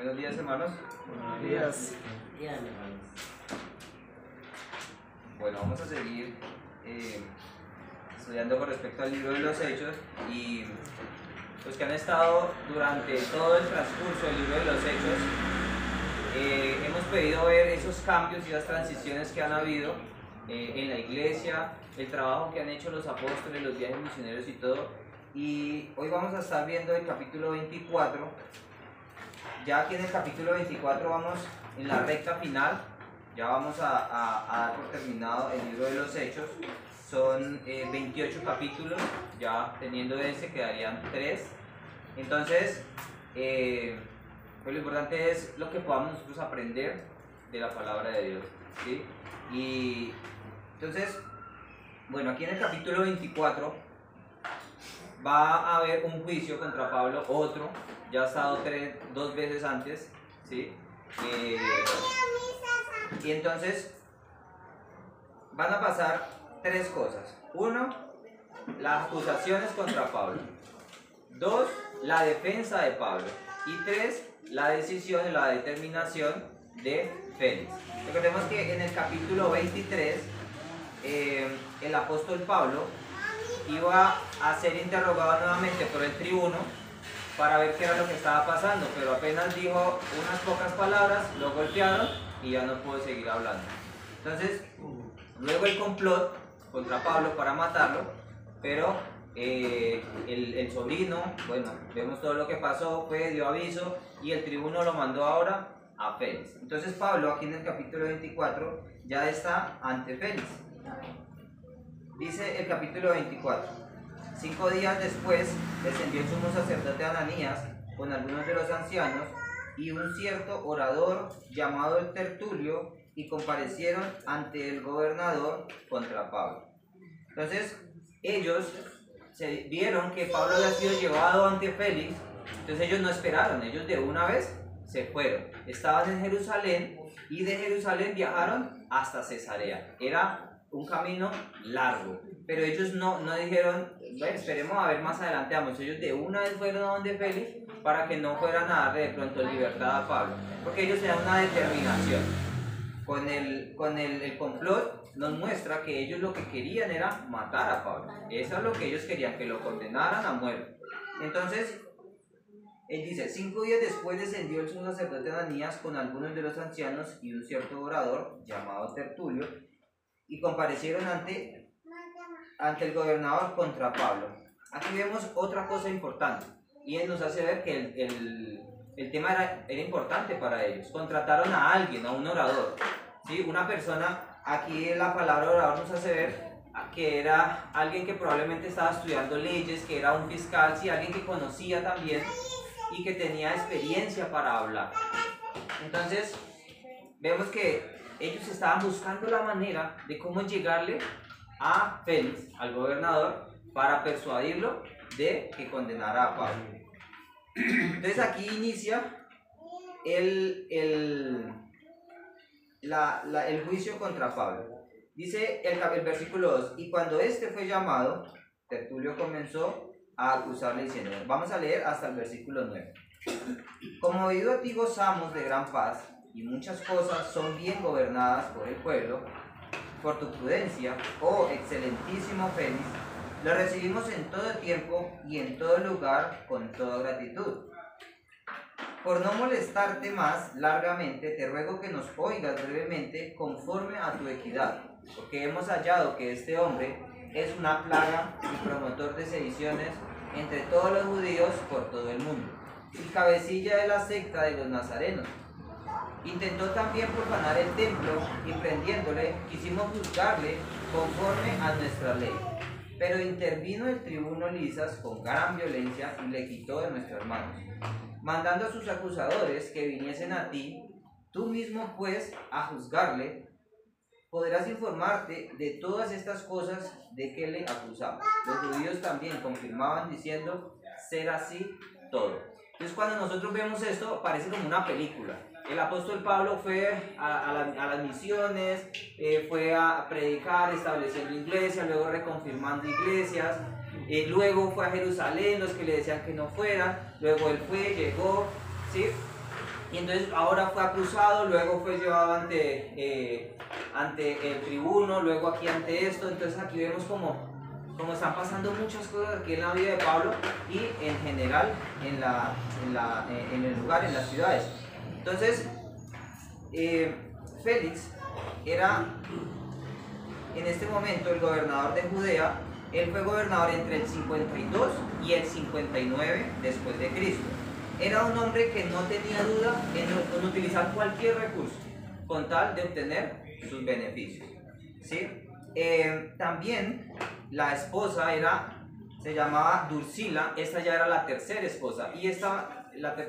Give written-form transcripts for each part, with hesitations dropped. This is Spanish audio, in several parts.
Buenos días, hermanos. Buenos días. Bueno, vamos a seguir estudiando con respecto al libro de los Hechos, y los que han estado durante todo el transcurso del libro de los Hechos, hemos podido ver esos cambios y las transiciones que han habido en la iglesia, el trabajo que han hecho los apóstoles, los viajes misioneros y todo. Y hoy vamos a estar viendo el capítulo 24. Ya aquí en el capítulo 24 vamos en la recta final. Ya vamos a dar por terminado el libro de los Hechos. Son 28 capítulos, ya teniendo ese quedarían 3. Entonces, pues lo importante es lo que podamos nosotros aprender de la palabra de Dios, ¿sí? Y entonces, bueno, aquí en el capítulo 24 va a haber un juicio contra Pablo, otro, ya ha estado 2 veces antes, ¿sí? Y entonces van a pasar 3 cosas. 1, las acusaciones contra Pablo. 2, la defensa de Pablo. Y 3, la decisión y la determinación de Félix. Recordemos que en el capítulo 23 el apóstol Pablo iba a ser interrogado nuevamente por el tribuno para ver qué era lo que estaba pasando, pero apenas dijo unas pocas palabras, lo golpearon y ya no pudo seguir hablando. Entonces, luego el complot contra Pablo para matarlo, pero el sobrino, bueno, vemos todo lo que pasó, dio aviso y el tribuno lo mandó ahora a Félix. Entonces Pablo aquí en el capítulo 24 ya está ante Félix. Dice el capítulo 24: 5 días después descendió el sumo sacerdote Ananías con algunos de los ancianos y un cierto orador llamado Tertulio, y comparecieron ante el gobernador contra Pablo. Entonces ellos se vieron que Pablo había sido llevado ante Félix, entonces ellos no esperaron, ellos de una vez se fueron. Estaban en Jerusalén y de Jerusalén viajaron hasta Cesarea. Era un camino largo, pero ellos no dijeron, bueno, esperemos a ver más adelante, vamos. Ellos de una vez fueron a donde Félix para que no fueran a darle de pronto libertad a Pablo, porque ellos tenían una determinación. Con el complot nos muestra que ellos lo que querían era matar a Pablo. Eso es lo que ellos querían, que lo condenaran a muerte. Entonces él dice: 5 días después descendió el sumo sacerdote Ananías con algunos de los ancianos y un cierto orador llamado Tertulio, y comparecieron ante el gobernador contra Pablo. Aquí vemos otra cosa importante, y él nos hace ver que el tema era importante para ellos. Contrataron a alguien, a un orador, ¿sí? Una persona, aquí la palabra orador nos hace ver que era alguien que probablemente estaba estudiando leyes, que era un fiscal, ¿sí? Alguien que conocía también y que tenía experiencia para hablar. Entonces vemos que ellos estaban buscando la manera de cómo llegarle a Félix, al gobernador, para persuadirlo de que condenara a Pablo. Entonces aquí inicia el juicio contra Pablo. Dice el versículo 2: y cuando este fue llamado, Tertulio comenzó a acusarle diciendo, vamos a leer hasta el versículo 9. Como oído a ti gozamos de gran paz, y muchas cosas son bien gobernadas por el pueblo, por tu prudencia, oh excelentísimo Félix, lo recibimos en todo tiempo y en todo lugar con toda gratitud. Por no molestarte más largamente, te ruego que nos oigas brevemente conforme a tu equidad, porque hemos hallado que este hombre es una plaga y promotor de sediciones entre todos los judíos por todo el mundo, y cabecilla de la secta de los nazarenos. Intentó también profanar el templo, y prendiéndole quisimos juzgarle conforme a nuestra ley. Pero intervino el tribuno Lisas con gran violencia y le quitó de nuestras manos, mandando a sus acusadores que viniesen a ti. Tú mismo, pues, a juzgarle, podrás informarte de todas estas cosas de que le acusamos. Los judíos también confirmaban diciendo ser así todo. Entonces cuando nosotros vemos esto, parece como una película. El apóstol Pablo fue a las misiones, fue a predicar, estableciendo iglesias, luego reconfirmando iglesias, luego fue a Jerusalén, los que le decían que no fueran, luego él fue, llegó, ¿sí? Y entonces ahora fue acusado, luego fue llevado ante el tribuno, luego aquí ante esto. Entonces aquí vemos como están pasando muchas cosas aquí en la vida de Pablo y en general en el lugar, en las ciudades. Entonces, Félix era en este momento el gobernador de Judea. Él fue gobernador entre el 52 y el 59 después de Cristo. Era un hombre que no tenía duda en utilizar cualquier recurso con tal de obtener sus beneficios, ¿sí? También la esposa se llamaba Dursila. Esta ya era la tercera esposa, y esta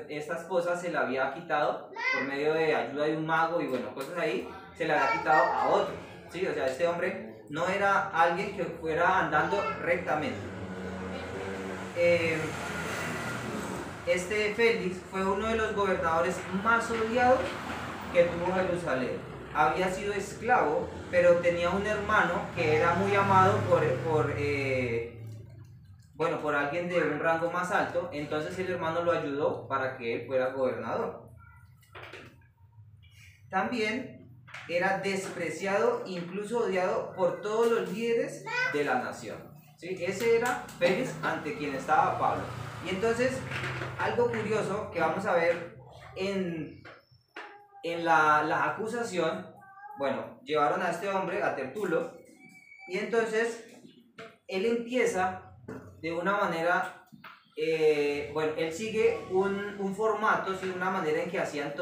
esposa se la había quitado por medio de ayuda de un mago y bueno, cosas ahí, se la había quitado a otro, ¿sí? O sea, este hombre no era alguien que fuera andando rectamente. Este Félix fue uno de los gobernadores más odiados que tuvo Jerusalén. Había sido esclavo, pero tenía un hermano que era muy amado por alguien de un rango más alto. Entonces el hermano lo ayudó para que él fuera gobernador. También era despreciado, incluso odiado por todos los líderes de la nación, ¿sí? Ese era Félix ante quien estaba Pablo. Y entonces, algo curioso que vamos a ver en la acusación, bueno, llevaron a este hombre, a Tertulo, y entonces él empieza de una manera, él sigue un formato, ¿sí? Una manera en que hacían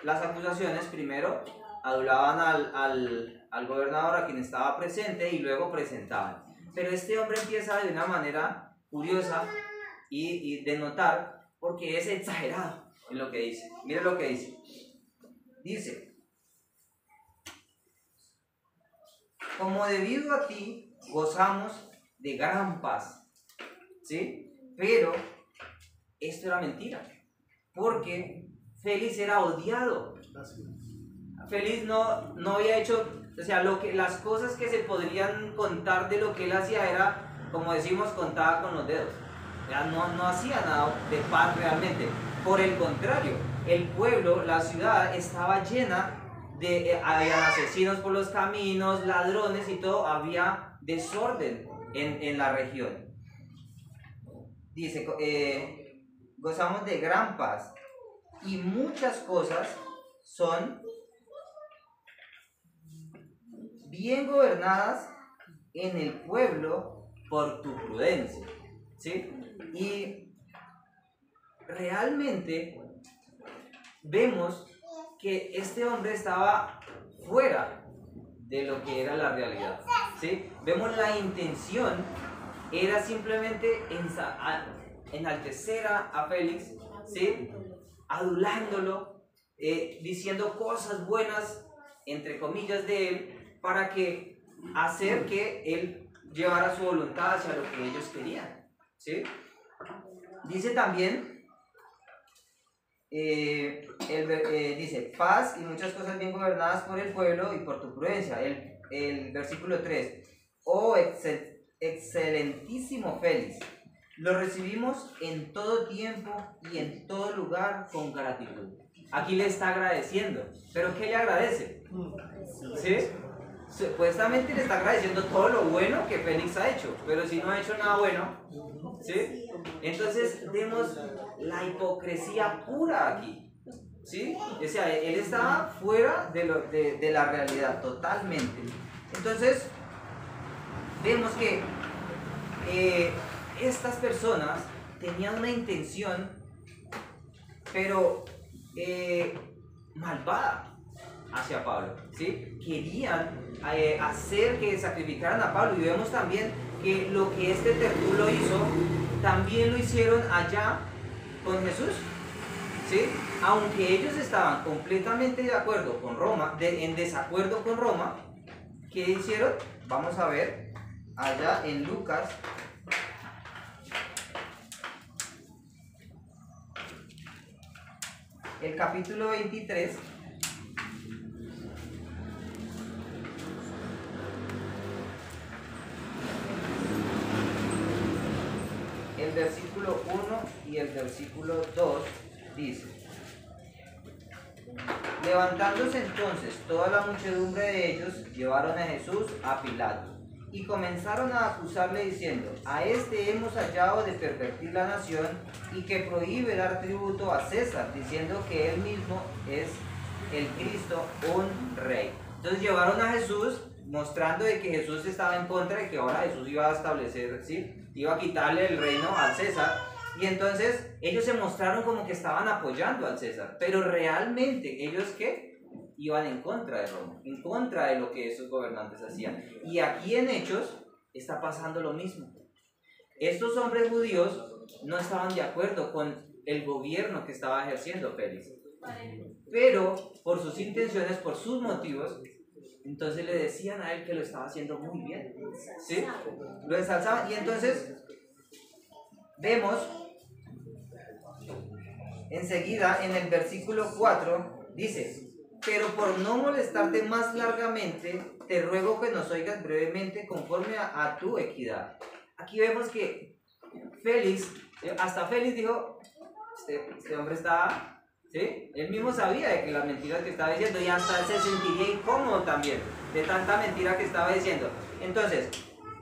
las acusaciones. Primero adulaban al gobernador, a quien estaba presente, y luego presentaban. Pero este hombre empieza de una manera curiosa y de notar, porque es exagerado en lo que dice. Mire lo que dice. Dice: como debido a ti gozamos de gran paz, ¿sí? Pero esto era mentira, porque Félix era odiado. Félix no había hecho, o sea, las cosas que se podrían contar de lo que él hacía era, como decimos, contada con los dedos. Ya no hacía nada de paz realmente. Por el contrario, el pueblo, la ciudad estaba llena había asesinos por los caminos, ladrones y todo, había desorden en la región. Dice, gozamos de gran paz, y muchas cosas son bien gobernadas en el pueblo por tu prudencia, ¿sí? Y realmente vemos que este hombre estaba fuera de lo que era la realidad, ¿sí? Vemos la intención era simplemente enaltecer a Félix, ¿sí? Adulándolo, diciendo cosas buenas, entre comillas, de él, para hacer que él llevara su voluntad hacia lo que ellos querían, ¿sí? Dice también, dice, paz y muchas cosas bien gobernadas por el pueblo y por tu prudencia. El versículo 3, oh excelentísimo Félix, lo recibimos en todo tiempo y en todo lugar con gratitud. Aquí le está agradeciendo, pero ¿qué le agradece? ¿Sí? Supuestamente le está agradeciendo todo lo bueno que Félix ha hecho, pero si no ha hecho nada bueno, ¿sí? Entonces vemos la hipocresía pura aquí, ¿sí? O sea, él está fuera de la realidad totalmente. Entonces vemos que estas personas tenían una intención, pero malvada hacia Pablo, ¿sí? Querían hacer que sacrificaran a Pablo, y vemos también que lo que este Tertulo hizo, también lo hicieron allá con Jesús, ¿sí? Aunque ellos estaban completamente de acuerdo con Roma, en desacuerdo con Roma, ¿qué hicieron? Vamos a ver allá en Lucas. El capítulo 23. El versículo 1 y el versículo 2 dice: Levantándose entonces toda la muchedumbre de ellos, llevaron a Jesús a Pilato y comenzaron a acusarle diciendo: a este hemos hallado de pervertir la nación y que prohíbe dar tributo a César, diciendo que él mismo es el Cristo, un rey. Entonces llevaron a Jesús mostrando de que Jesús estaba en contra y que ahora Jesús iba a establecer, ¿sí? Iba a quitarle el reino al César. Y entonces ellos se mostraron como que estaban apoyando al César, pero realmente ellos ¿qué? Iban en contra de Roma, en contra de lo que esos gobernantes hacían. Y aquí en Hechos está pasando lo mismo. Estos hombres judíos no estaban de acuerdo con el gobierno que estaba ejerciendo Félix, pero por sus intenciones, por sus motivos, entonces le decían a él que lo estaba haciendo muy bien, ¿sí? Lo ensalzaban. Y entonces vemos enseguida en el versículo 4, dice: pero por no molestarte más largamente, te ruego que nos oigas brevemente conforme a tu equidad. Aquí vemos que Félix, hasta Félix dijo, este hombre está, ¿sí? Él mismo sabía de que las mentiras que estaba diciendo, y hasta se sentiría incómodo también de tanta mentira que estaba diciendo. Entonces,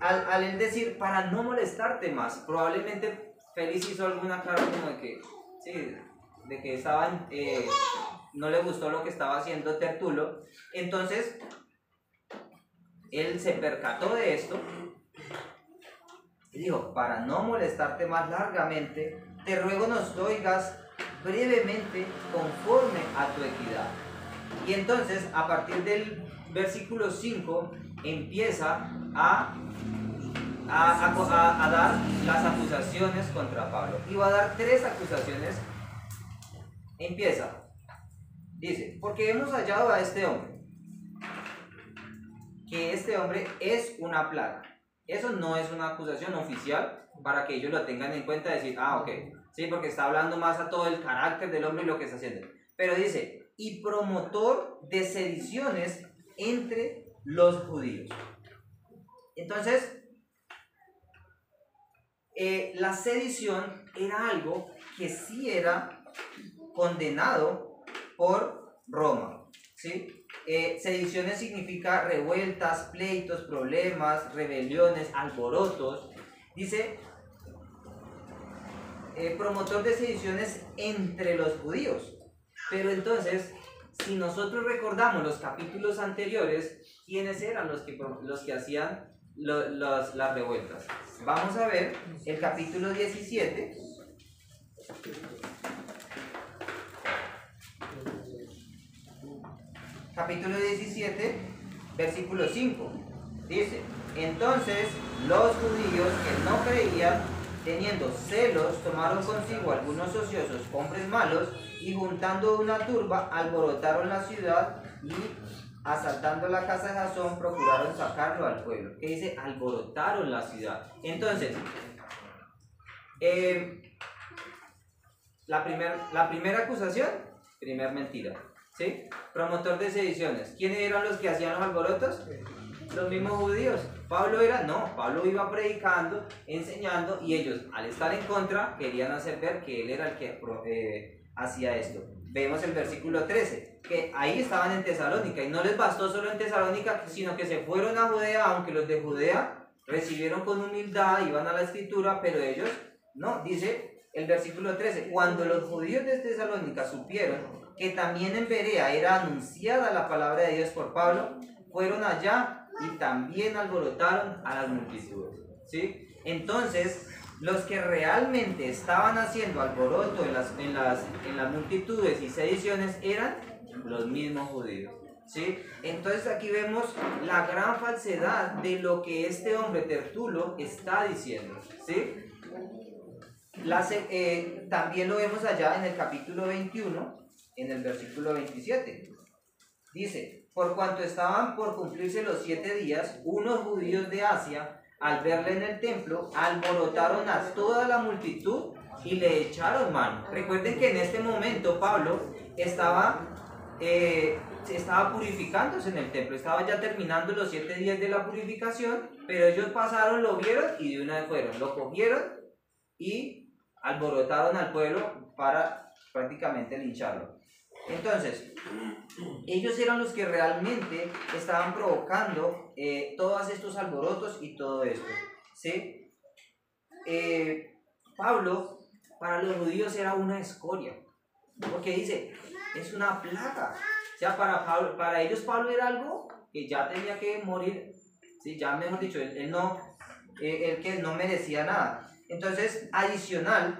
al él decir, para no molestarte más, probablemente Félix hizo alguna cara como de que, sí, de que estaban, no le gustó lo que estaba haciendo Tertulo. Entonces, él se percató de esto y dijo: para no molestarte más largamente, te ruego nos oigas brevemente conforme a tu equidad. Y entonces, a partir del versículo 5, empieza a dar las acusaciones contra Pablo. Y va a dar 3 acusaciones. Empieza, dice: porque hemos hallado a este hombre, que este hombre es una plaga. Eso no es una acusación oficial para que ellos lo tengan en cuenta, decir, ok, sí, porque está hablando más a todo el carácter del hombre y lo que está haciendo. Pero dice: y promotor de sediciones entre los judíos. Entonces, la sedición era algo que sí era condenado por Roma, ¿sí? Sediciones significa revueltas, pleitos, problemas, rebeliones, alborotos. Dice, promotor de sediciones entre los judíos. Pero entonces, si nosotros recordamos los capítulos anteriores, ¿quiénes eran los que hacían las revueltas? Vamos a ver el capítulo 17. Capítulo 17, versículo 5. Dice: entonces los judíos que no creían, teniendo celos, tomaron consigo algunos ociosos hombres malos, y juntando una turba, alborotaron la ciudad, y asaltando la casa de Jasón, procuraron sacarlo al pueblo. ¿Qué dice? Alborotaron la ciudad. Entonces, la primera acusación, primera mentira, ¿sí? Promotor de sediciones. ¿Quiénes eran los que hacían los alborotos? Los mismos judíos. Pablo iba predicando, enseñando, y ellos, al estar en contra, querían hacer ver que él era el que hacía esto. Vemos el versículo 13, que ahí estaban en Tesalónica, y no les bastó solo en Tesalónica, sino que se fueron a Judea, aunque los de Judea recibieron con humildad, iban a la escritura, pero ellos no. Dice el versículo 13, cuando los judíos de Tesalónica supieron que también en Berea era anunciada la palabra de Dios por Pablo, fueron allá y también alborotaron a las multitudes, ¿sí? Entonces, los que realmente estaban haciendo alboroto en las multitudes y sediciones eran los mismos judíos, ¿sí? Entonces aquí vemos la gran falsedad de lo que este hombre Tertulo está diciendo, ¿sí? También lo vemos allá en el capítulo 21, en el versículo 27. Dice: por cuanto estaban por cumplirse los 7 días, unos judíos de Asia, al verle en el templo, alborotaron a toda la multitud y le echaron mano. Recuerden que en este momento Pablo estaba purificándose en el templo, estaba ya terminando los 7 días de la purificación, pero ellos pasaron, lo vieron y de una vez fueron, lo cogieron y alborotaron al pueblo para prácticamente lincharlo. Entonces, ellos eran los que realmente estaban provocando todos estos alborotos y todo esto, ¿sí? Pablo, para los judíos era una escoria, porque dice, es una plaga. O sea, para ellos Pablo era algo que ya tenía que morir, ¿sí? Ya mejor dicho, él que no merecía nada. Entonces, adicional,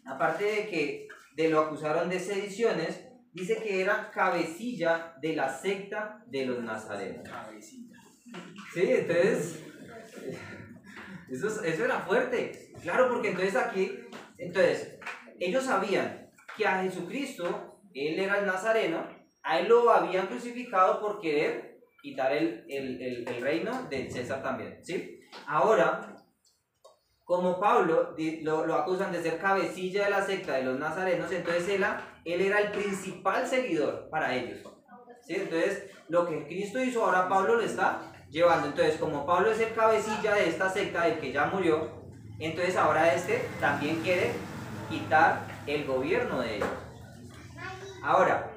aparte de que lo acusaron de sediciones, dice que era cabecilla de la secta de los nazarenos. Cabecilla. Sí, entonces, eso era fuerte. Claro, porque entonces, ellos sabían que a Jesucristo, él era el nazareno, a él lo habían crucificado por querer quitar el reino de César también, ¿sí? Ahora, como Pablo lo acusan de ser cabecilla de la secta de los nazarenos, entonces él era el principal seguidor para ellos, ¿sí? Entonces, lo que Cristo hizo, ahora Pablo lo está llevando. Entonces, como Pablo es el cabecilla de esta secta del que ya murió, entonces ahora también quiere quitar el gobierno de ellos. Ahora,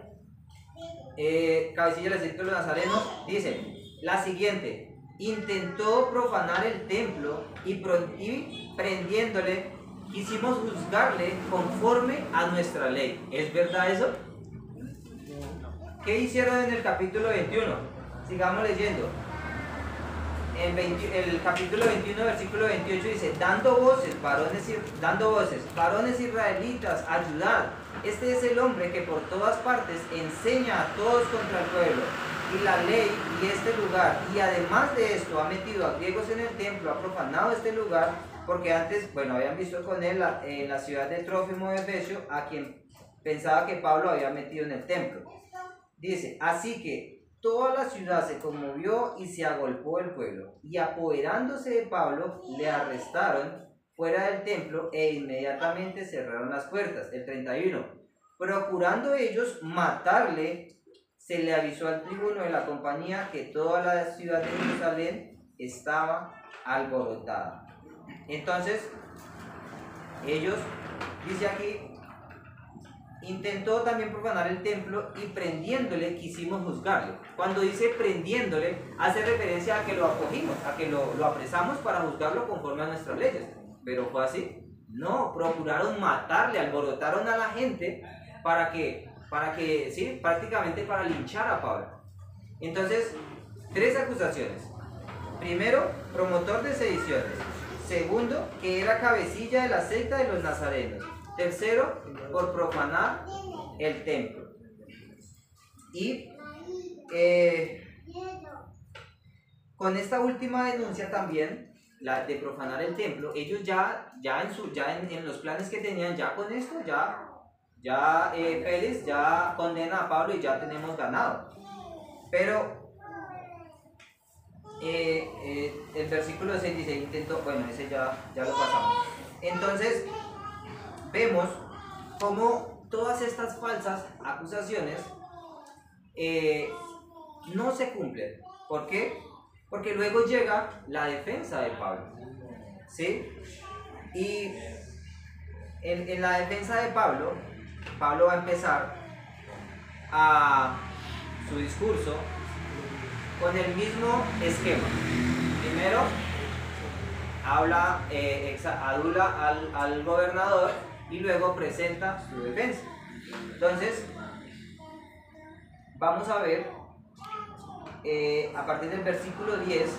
cabecilla de la secta de los nazarenos, dice la siguiente: intentó profanar el templo y prendiéndole, quisimos juzgarle conforme a nuestra ley. ¿Es verdad eso? ¿Qué hicieron en el capítulo 21? Sigamos leyendo. El capítulo 21, versículo 28 dice: dando voces, varones israelitas, ayudad. Este es el hombre que por todas partes enseña a todos contra el pueblo y la ley y este lugar, y además de esto ha metido a griegos en el templo, ha profanado este lugar, porque antes, habían visto con él en la ciudad de Trófimo de Efesio, a quien pensaba que Pablo había metido en el templo. Dice: así que toda la ciudad se conmovió y se agolpó el pueblo, y apoderándose de Pablo, le arrestaron fuera del templo e inmediatamente cerraron las puertas. El 31. Procurando ellos matarle, se le avisó al tribuno de la compañía que toda la ciudad de Jerusalén estaba alborotada. Entonces, ellos, dice aquí, intentó también profanar el templo y prendiéndole quisimos juzgarle. Cuando dice prendiéndole, hace referencia a que lo acogimos, a que lo apresamos para juzgarlo conforme a nuestras leyes. ¿Pero fue así? No, procuraron matarle, alborotaron a la gente para que sí, prácticamente para linchar a Pablo. Entonces, 3 acusaciones. Primero, promotor de sediciones. Segundo, que era cabecilla de la secta de los nazarenos. Tercero, por profanar el templo. Y con esta última denuncia también, la de profanar el templo, ellos en los planes que tenían, ya con esto, Félix ya condena a Pablo y ya tenemos ganado. Pero el versículo 6 dice, intentó, ese ya lo pasamos. Entonces, vemos cómo todas estas falsas acusaciones no se cumplen. ¿Por qué? Porque luego llega la defensa de Pablo, ¿sí? Y en la defensa de Pablo va a empezar su discurso con el mismo esquema. Primero, adula al gobernador y luego presenta su defensa. Entonces, vamos a ver, a partir del versículo 10,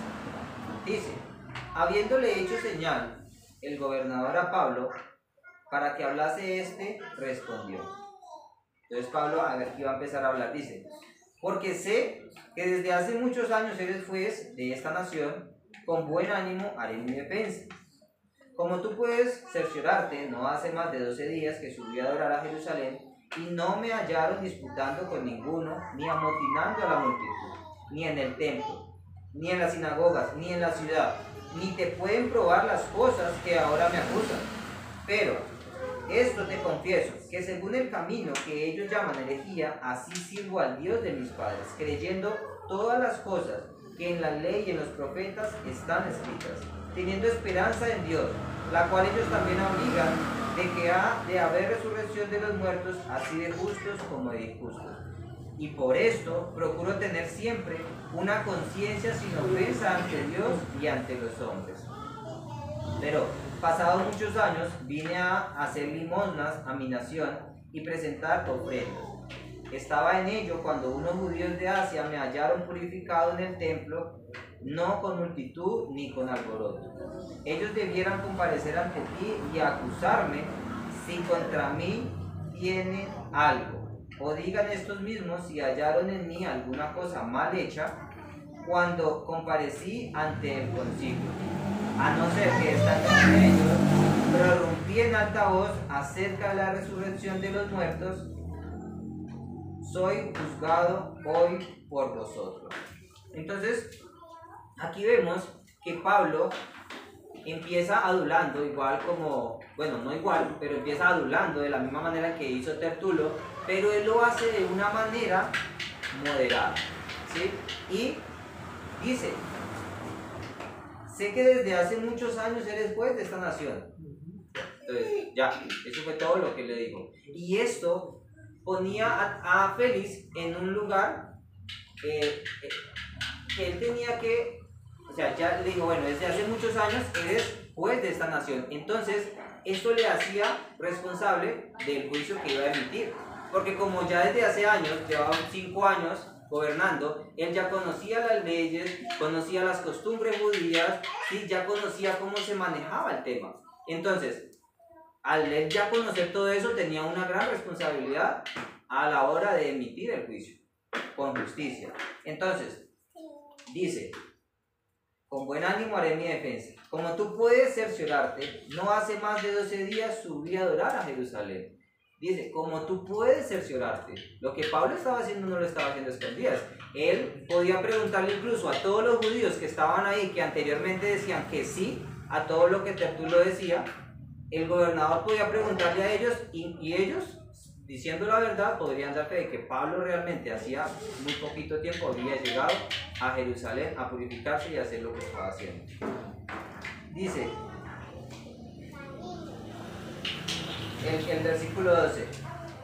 dice: habiéndole hecho señal el gobernador a Pablo para que hablase, respondió. Entonces Pablo, aquí va a empezar a hablar, dice: porque sé que desde hace muchos años eres juez de esta nación, con buen ánimo haré mi defensa. Como tú puedes cerciorarte, no hace más de 12 días que subí a adorar a Jerusalén, y no me hallaron disputando con ninguno, ni amotinando a la multitud, ni en el templo, ni en las sinagogas, ni en la ciudad, ni te pueden probar las cosas que ahora me acusan. Pero esto te confieso, que según el camino que ellos llaman herejía, así sirvo al Dios de mis padres, creyendo todas las cosas que en la ley y en los profetas están escritas, teniendo esperanza en Dios, la cual ellos también obligan de que ha de haber resurrección de los muertos, así de justos como de injustos. Y por esto procuro tener siempre una conciencia sin ofensa ante Dios y ante los hombres. Pero, pasados muchos años, vine a hacer limosnas a mi nación y presentar ofrendas. Estaba en ello cuando unos judíos de Asia me hallaron purificado en el templo, no con multitud ni con alboroto. Ellos debieran comparecer ante ti y acusarme si contra mí tienen algo. O digan estos mismos si hallaron en mí alguna cosa mal hecha cuando comparecí ante el concilio. A no ser que estando entre ellos, prorrumpí en alta voz acerca de la resurrección de los muertos, soy juzgado hoy por vosotros. Entonces, aquí vemos que Pablo empieza adulando, igual como, bueno, no igual, pero empieza adulando de la misma manera que hizo Tertulo, pero él lo hace de una manera moderada, ¿sí? Y dice, sé que desde hace muchos años eres juez de esta nación. Entonces, ya, eso fue todo lo que le dijo. Y esto ponía a Félix en un lugar que él tenía que, o sea, ya le dijo, bueno, desde hace muchos años eres juez de esta nación. Entonces, esto le hacía responsable del juicio que iba a emitir. Porque como ya desde hace años, llevaba 5 años gobernando, él ya conocía las leyes, conocía las costumbres judías, ¿sí? Ya conocía cómo se manejaba el tema. Entonces, al él ya conocer todo eso, tenía una gran responsabilidad a la hora de emitir el juicio, con justicia. Entonces, dice, con buen ánimo haré mi defensa. Como tú puedes cerciorarte, no hace más de 12 días subí a adorar a Jerusalén. Dice, como tú puedes cerciorarte. Lo que Pablo estaba haciendo no lo estaba haciendo a escondidas. Él podía preguntarle incluso a todos los judíos que estaban ahí, que anteriormente decían que sí a todo lo que Tertulo decía. El gobernador podía preguntarle a ellos y ellos, diciendo la verdad, podrían dar fe de que Pablo realmente hacía muy poquito tiempo había llegado a Jerusalén a purificarse y a hacer lo que estaba haciendo. Dice el versículo 12,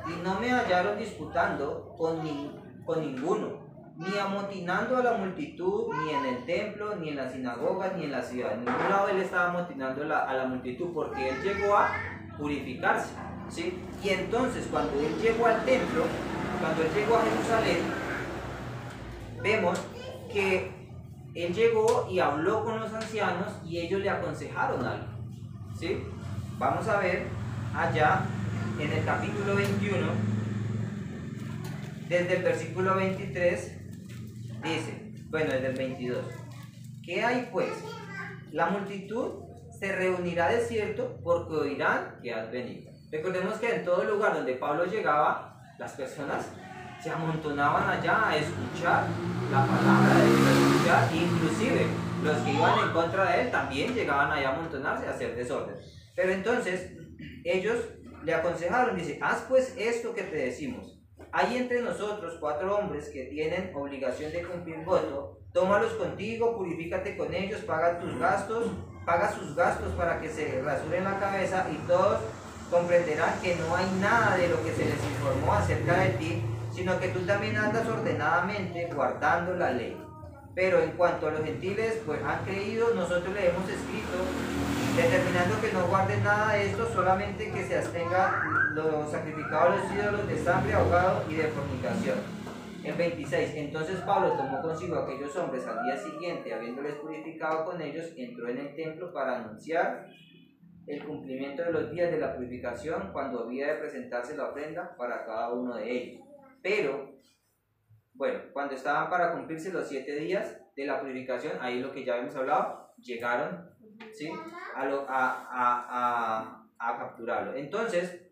y no me hallaron disputando con ninguno, ni amotinando a la multitud, ni en el templo, ni en las sinagogas, ni en la ciudad. En ningún lado él estaba amotinando a la multitud, porque él llegó a purificarse, ¿sí? Y entonces cuando él llegó al templo, cuando él llegó a Jerusalén, vemos que él llegó y habló con los ancianos y ellos le aconsejaron algo, ¿sí? Vamos a ver allá en el capítulo 21, desde el versículo 23, dice, bueno, desde el 22, ¿qué hay pues? La multitud se reunirá de cierto porque oirán que has venido. Recordemos que en todo lugar donde Pablo llegaba, las personas se amontonaban allá a escuchar la palabra de Dios, a escuchar, inclusive los que iban en contra de él también llegaban allá a amontonarse a hacer desorden. Pero entonces ellos le aconsejaron, dice, haz pues esto que te decimos. Hay entre nosotros 4 hombres que tienen obligación de cumplir voto, tómalos contigo, purifícate con ellos, paga sus gastos para que se rasuren la cabeza y todos comprenderán que no hay nada de lo que se les informó acerca de ti, sino que tú también andas ordenadamente guardando la ley. Pero en cuanto a los gentiles, pues han creído, nosotros le hemos escrito, determinando que no guarden nada de esto, solamente que se abstenga los sacrificados a los ídolos de sangre, ahogado y de fornicación. El 26, entonces Pablo tomó consigo a aquellos hombres al día siguiente, habiéndoles purificado con ellos, entró en el templo para anunciar el cumplimiento de los días de la purificación, cuando había de presentarse la ofrenda para cada uno de ellos. Pero, bueno, cuando estaban para cumplirse los 7 días de la purificación, ahí es lo que ya hemos hablado, llegaron, ¿sí?, a capturarlo. Entonces,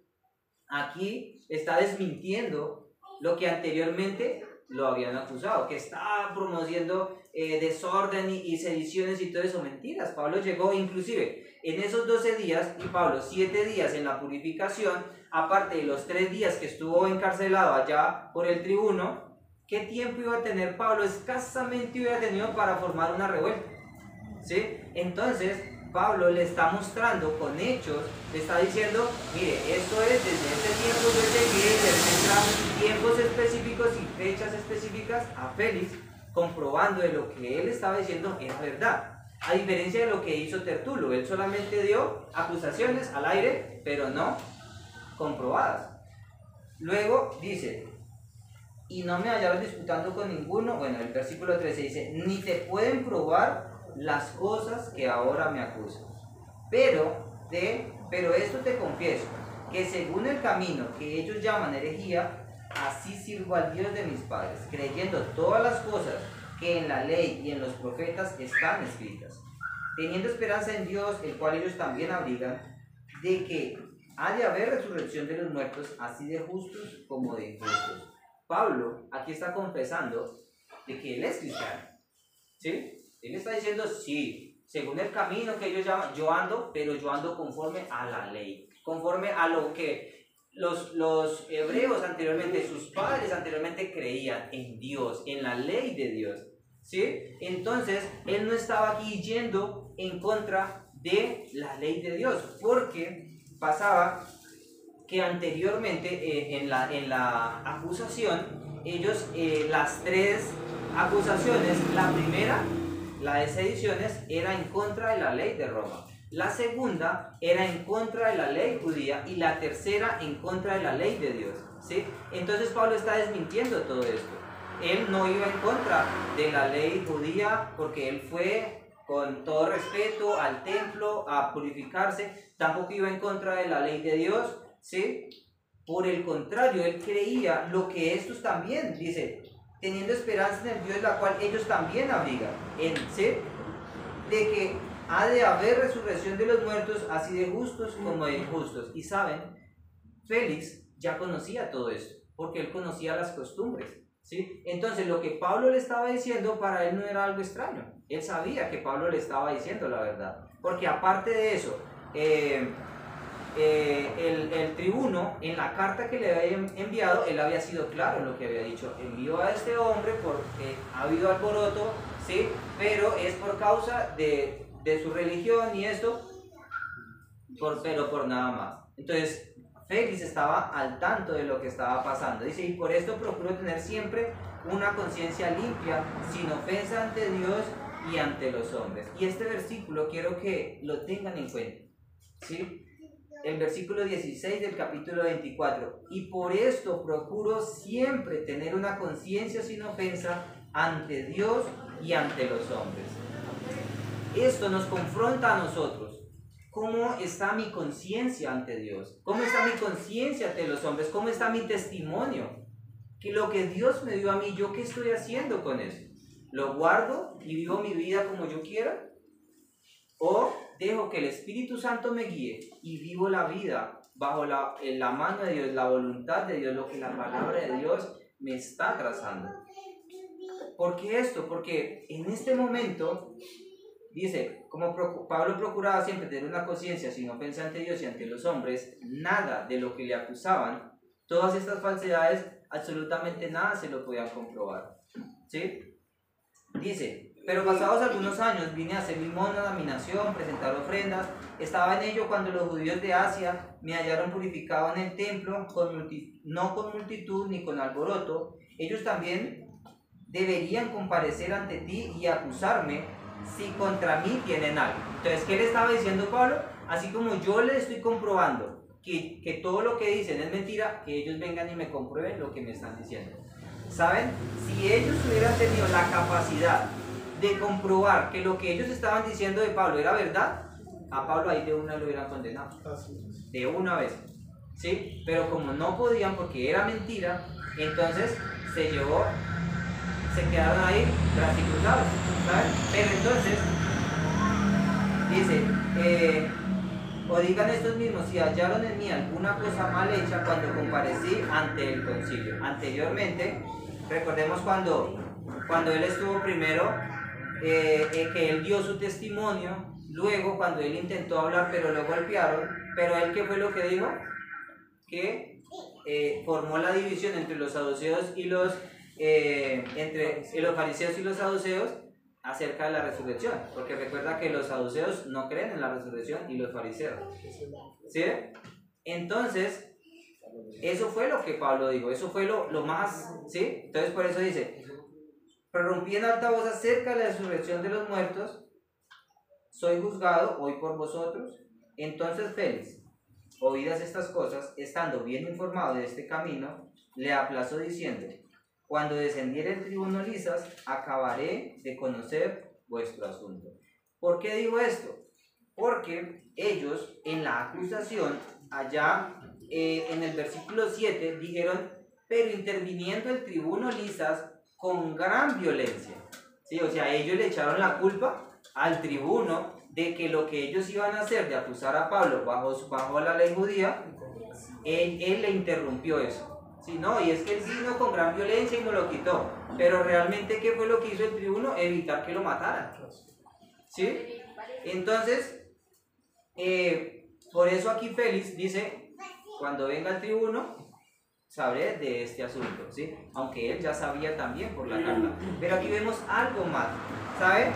aquí está desmintiendo lo que anteriormente lo habían acusado, que estaba promoviendo desorden y sediciones y todo eso. Mentiras. Pablo llegó inclusive en esos 12 días y Pablo 7 días en la purificación, aparte de los 3 días que estuvo encarcelado allá por el tribuno. ¿Qué tiempo iba a tener Pablo? Escasamente hubiera tenido para formar una revuelta, ¿sí? Entonces, Pablo le está mostrando con hechos, le está diciendo, mire, esto es, desde este tiempo yo llegué, le muestra tiempos específicos y fechas específicas a Félix, comprobando de lo que él estaba diciendo es verdad. A diferencia de lo que hizo Tertulo, él solamente dio acusaciones al aire, pero no comprobadas. Luego dice, y no me hallaron disputando con ninguno. Bueno, el versículo 13 dice, ni te pueden probar las cosas que ahora me acusan. Pero esto te confieso, que según el camino que ellos llaman herejía, así sirvo al Dios de mis padres, creyendo todas las cosas que en la ley y en los profetas están escritas, teniendo esperanza en Dios, el cual ellos también abrigan, de que ha de haber resurrección de los muertos, así de justos como de injustos. Pablo aquí está confesando de que él es cristiano, ¿sí? Él está diciendo, sí, según el camino que ellos llaman, yo ando, pero yo ando conforme a la ley, conforme a lo que los hebreos anteriormente, sus padres anteriormente creían en Dios, en la ley de Dios, ¿sí? Entonces, él no estaba aquí yendo en contra de la ley de Dios, porque pasaba que anteriormente en la acusación, ellos, las tres acusaciones, la primera, la de sediciones, era en contra de la ley de Roma. La segunda era en contra de la ley judía y la tercera en contra de la ley de Dios, ¿sí? Entonces Pablo está desmintiendo todo esto. Él no iba en contra de la ley judía porque él fue con todo respeto al templo a purificarse, tampoco iba en contra de la ley de Dios, ¿sí? Por el contrario, él creía lo que estos también, dice, teniendo esperanza en el Dios la cual ellos también abrigan, ¿sí? De que ha de haber resurrección de los muertos, así de justos como de injustos. Y saben, Félix ya conocía todo esto, porque él conocía las costumbres, ¿sí? Entonces lo que Pablo le estaba diciendo para él no era algo extraño. Él sabía que Pablo le estaba diciendo la verdad, porque aparte de eso, el tribuno, en la carta que le había enviado, él había sido claro en lo que había dicho. Envió a este hombre porque ha habido alboroto, ¿sí? Pero es por causa de su religión y esto, pero por nada más. Entonces, Félix estaba al tanto de lo que estaba pasando. Dice, y por esto procuro tener siempre una conciencia limpia, sin ofensa ante Dios y ante los hombres. Y este versículo quiero que lo tengan en cuenta, ¿sí? El versículo 16 del capítulo 24. Y por esto procuro siempre tener una conciencia sin ofensa ante Dios y ante los hombres. Esto nos confronta a nosotros. ¿Cómo está mi conciencia ante Dios? ¿Cómo está mi conciencia ante los hombres? ¿Cómo está mi testimonio? Que lo que Dios me dio a mí, ¿yo qué estoy haciendo con eso? ¿Lo guardo y vivo mi vida como yo quiera? ¿O dejo que el Espíritu Santo me guíe y vivo la vida bajo la mano de Dios, la voluntad de Dios, lo que la palabra de Dios me está trazando? ¿Por qué esto? Porque en este momento, dice, como Pablo procuraba siempre tener una conciencia sin ofensa ante Dios y ante los hombres, nada de lo que le acusaban, todas estas falsedades, absolutamente nada se lo podían comprobar, ¿sí? Dice, pero pasados algunos años vine a hacer limosna a mi nación, presentar ofrendas. Estaba en ello cuando los judíos de Asia me hallaron purificado en el templo, no con multitud ni con alboroto. Ellos también deberían comparecer ante ti y acusarme si contra mí tienen algo. Entonces, ¿qué le estaba diciendo Pablo? Así como yo le estoy comprobando que todo lo que dicen es mentira, que ellos vengan y me comprueben lo que me están diciendo. ¿Saben? Si ellos hubieran tenido la capacidad de comprobar que lo que ellos estaban diciendo de Pablo era verdad, a Pablo ahí de una lo hubieran condenado. De una vez. ¿Sí? Pero como no podían porque era mentira, entonces se quedaron ahí bracicruzados, ¿saben? Pero entonces, dice, o digan estos mismos, si hallaron en mí alguna cosa mal hecha cuando comparecí ante el concilio. Anteriormente, recordemos cuando él estuvo primero, que él dio su testimonio, luego cuando él intentó hablar pero lo golpearon, pero él, ¿qué fue lo que dijo? Que formó la división entre los saduceos y entre los fariseos y los saduceos acerca de la resurrección, porque recuerda que los saduceos no creen en la resurrección y los fariseos, ¿sí? Entonces, eso fue lo que Pablo dijo, eso fue lo más, ¿sí? Entonces por eso dice, prorrumpí en alta voz acerca de la resurrección de los muertos, soy juzgado hoy por vosotros. Entonces Félix, oídas estas cosas, estando bien informado de este camino, le aplazó diciendo, cuando descendiere el tribuno Lisas, acabaré de conocer vuestro asunto. ¿Por qué digo esto? Porque ellos en la acusación, allá en el versículo 7, dijeron, pero interviniendo el tribuno Lisas con gran violencia. ¿Sí? O sea, ellos le echaron la culpa al tribuno de que lo que ellos iban a hacer de acusar a Pablo bajo la ley judía, él le interrumpió eso. ¿Sí? No, y es que él vino con gran violencia y nos lo quitó. Pero realmente, ¿qué fue lo que hizo el tribuno? Evitar que lo mataran. ¿Sí? Entonces, por eso aquí Félix dice, cuando venga el tribuno, sabré de este asunto, ¿sí? Aunque él ya sabía también por la carta. Pero aquí vemos algo más, ¿sabe?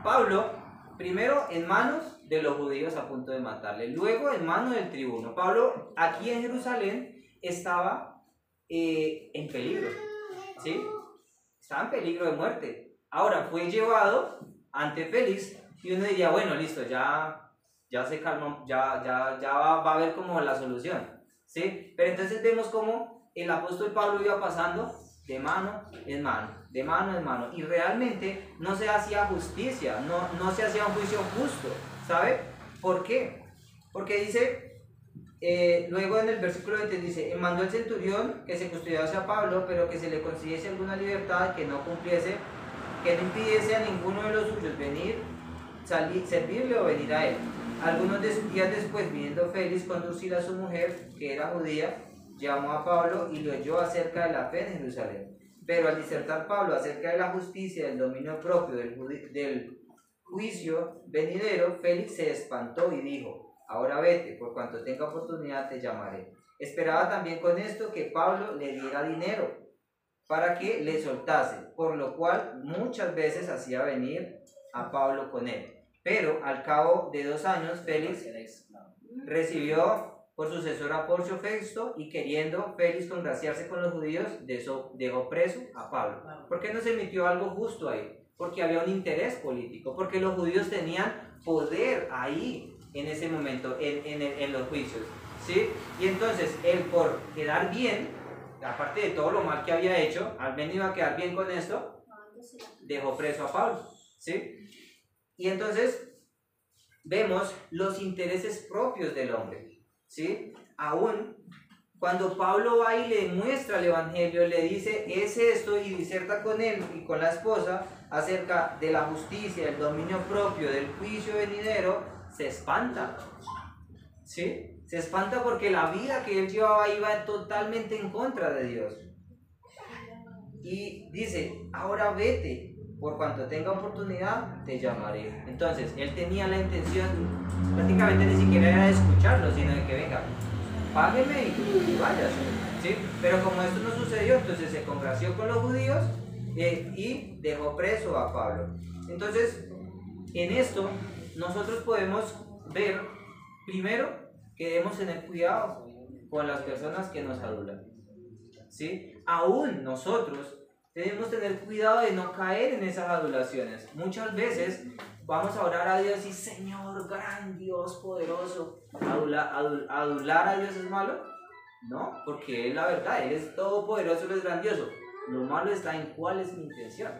Pablo, primero en manos de los judíos a punto de matarle, luego en manos del tribuno. Pablo aquí en Jerusalén estaba en peligro, ¿sí? Estaba en peligro de muerte. Ahora fue llevado ante Félix y uno diría, bueno, listo, ya se calma, ya va a haber como la solución, ¿sí? Pero entonces vemos cómo el apóstol Pablo iba pasando de mano en mano, de mano en mano, y realmente no se hacía justicia, no se hacía un juicio justo, ¿sabe? ¿Por qué? Porque dice, luego en el versículo 20 dice, mandó el centurión que se custodiase a Pablo, pero que se le concediese alguna libertad, que no impidiese a ninguno de los suyos venir, servirle o venir a él. Algunos días después, viniendo Félix conducir a su mujer, que era judía, llamó a Pablo y lo oyó acerca de la fe en Jerusalén. Pero al disertar Pablo acerca de la justicia, del dominio propio, del juicio venidero, Félix se espantó y dijo, ahora vete, por cuanto tenga oportunidad te llamaré. Esperaba también con esto que Pablo le diera dinero para que le soltase, por lo cual muchas veces hacía venir a Pablo con él. Pero al cabo de 2 años, Félix recibió por sucesor a Porcio Festo, y queriendo Félix congraciarse con los judíos, dejó preso a Pablo. ¿Por qué no se emitió algo justo ahí? Porque había un interés político, porque los judíos tenían poder ahí en ese momento, en los juicios, ¿sí? Y entonces él, por quedar bien, aparte de todo lo mal que había hecho, al menos iba a quedar bien con esto, dejó preso a Pablo, ¿sí? Y entonces vemos los intereses propios del hombre, ¿sí? Aún cuando Pablo va y le muestra el evangelio, le dice, es esto, y diserta con él y con la esposa acerca de la justicia, del dominio propio, del juicio venidero, se espanta, ¿sí? Se espanta porque la vida que él llevaba iba totalmente en contra de Dios. Y dice, ahora vete, por cuanto tenga oportunidad te llamaré. Entonces, él tenía la intención, prácticamente ni siquiera era de escucharlo, sino de que venga, págueme y váyase, ¿sí? Pero como esto no sucedió, entonces se congració con los judíos y dejó preso a Pablo. Entonces, en esto nosotros podemos ver, primero, que debemos tener cuidado con las personas que nos adulan, ¿sí? Aún nosotros debemos tener cuidado de no caer en esas adulaciones. Muchas veces vamos a orar a Dios y, Señor, gran Dios, poderoso. ¿Adular a Dios es malo? No, porque es la verdad, Él es todopoderoso, Él es grandioso. Lo malo está en cuál es mi intención.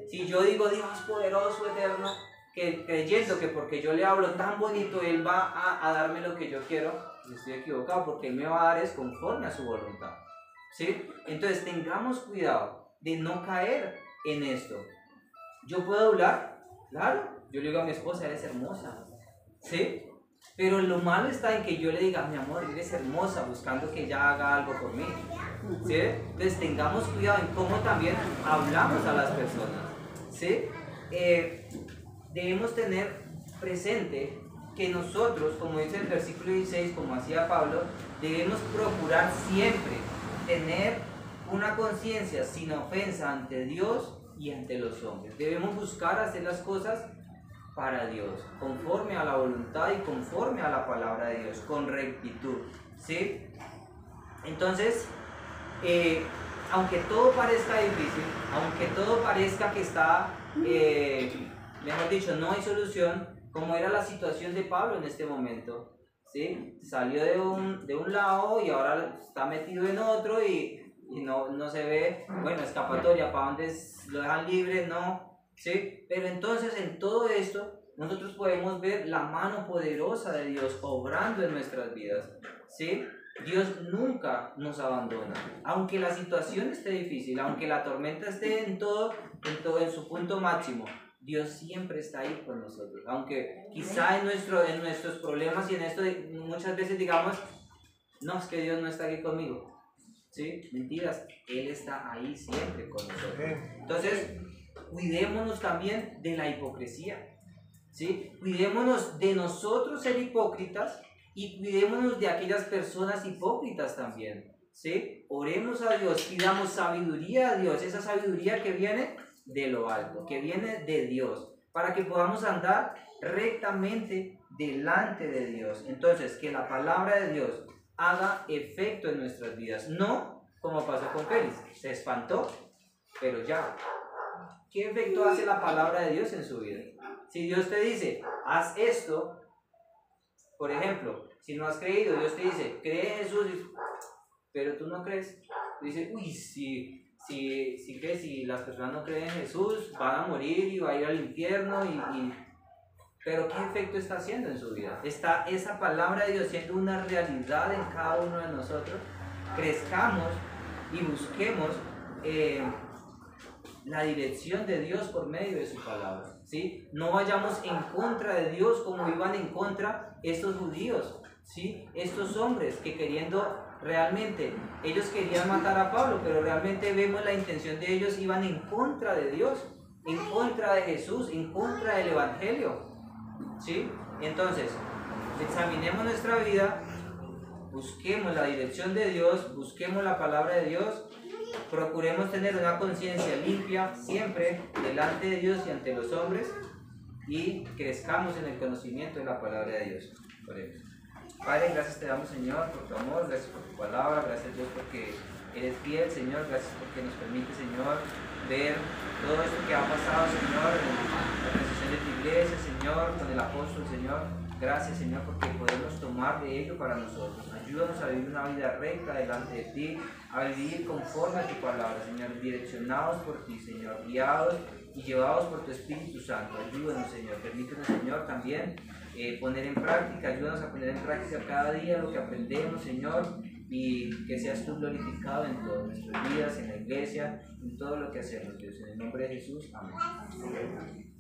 Si yo digo Dios poderoso, eterno, creyendo que porque yo le hablo tan bonito, Él va a darme lo que yo quiero, estoy equivocado, porque Él me va a dar es conforme a su voluntad, ¿sí? Entonces tengamos cuidado de no caer en esto. Yo puedo hablar, claro, yo le digo a mi esposa, eres hermosa, ¿sí? Pero lo malo está en que yo le diga, mi amor, eres hermosa, buscando que ella haga algo por mí, ¿sí? Entonces tengamos cuidado en cómo también hablamos a las personas, ¿sí? Debemos tener presente que nosotros, como dice el versículo 16, como hacía Pablo, debemos procurar siempre tener una conciencia sin ofensa ante Dios y ante los hombres. Debemos buscar hacer las cosas para Dios, conforme a la voluntad y conforme a la palabra de Dios, con rectitud, ¿sí? Entonces, aunque todo parezca difícil, aunque todo parezca que está, mejor dicho, no hay solución, como era la situación de Pablo en este momento, ¿sí? Salió de un lado y ahora está metido en otro y no se ve, bueno, escapatoria, ¿para dónde lo dejan libre? No, ¿sí? Pero entonces en todo esto nosotros podemos ver la mano poderosa de Dios obrando en nuestras vidas, ¿sí? Dios nunca nos abandona, aunque la situación esté difícil, aunque la tormenta esté en su punto máximo. Dios siempre está ahí con nosotros, aunque quizá en nuestros problemas y en esto muchas veces digamos, no, es que Dios no está aquí conmigo, ¿sí? Mentiras, Él está ahí siempre con nosotros. Entonces, cuidémonos también de la hipocresía, ¿sí? Cuidémonos de nosotros ser hipócritas y cuidémonos de aquellas personas hipócritas también, ¿sí? Oremos a Dios, pidamos sabiduría a Dios, esa sabiduría que viene de lo alto, que viene de Dios, para que podamos andar rectamente delante de Dios. Entonces, que la palabra de Dios haga efecto en nuestras vidas, no como pasó con Félix, se espantó, pero ya. ¿Qué efecto hace la palabra de Dios en su vida? Si Dios te dice, haz esto, por ejemplo, si no has creído, Dios te dice, cree en Jesús, pero tú no crees. Dice, uy, si las personas no creen en Jesús, van a morir y va a ir al infierno. Pero ¿qué efecto está haciendo en su vida? ¿Está esa palabra de Dios siendo una realidad en cada uno de nosotros? Crezcamos y busquemos la dirección de Dios por medio de su palabra, ¿sí? No vayamos en contra de Dios como iban en contra estos judíos, ¿sí? Estos hombres que realmente, ellos querían matar a Pablo, pero realmente vemos la intención de ellos, iban en contra de Dios, en contra de Jesús, en contra del Evangelio, ¿sí? Entonces, examinemos nuestra vida, busquemos la dirección de Dios, busquemos la palabra de Dios, procuremos tener una conciencia limpia siempre delante de Dios y ante los hombres y crezcamos en el conocimiento de la palabra de Dios. Oremos. Padre, gracias te damos, Señor, por tu amor, gracias por tu palabra, gracias Dios porque eres fiel, Señor, gracias porque nos permite, Señor, ver todo esto que ha pasado, Señor, en la transición de tu iglesia, Señor, con el apóstol, Señor. Gracias, Señor, porque podemos tomar de ello para nosotros. Ayúdanos a vivir una vida recta delante de ti, a vivir conforme a tu palabra, Señor, direccionados por ti, Señor, guiados y llevados por tu Espíritu Santo. Ayúdanos, Señor, permítanos, Señor, también poner en práctica, ayúdanos a poner en práctica cada día lo que aprendemos, Señor, y que seas tú glorificado en todas nuestras vidas, en la iglesia, en todo lo que hacemos, Dios. En el nombre de Jesús, amén.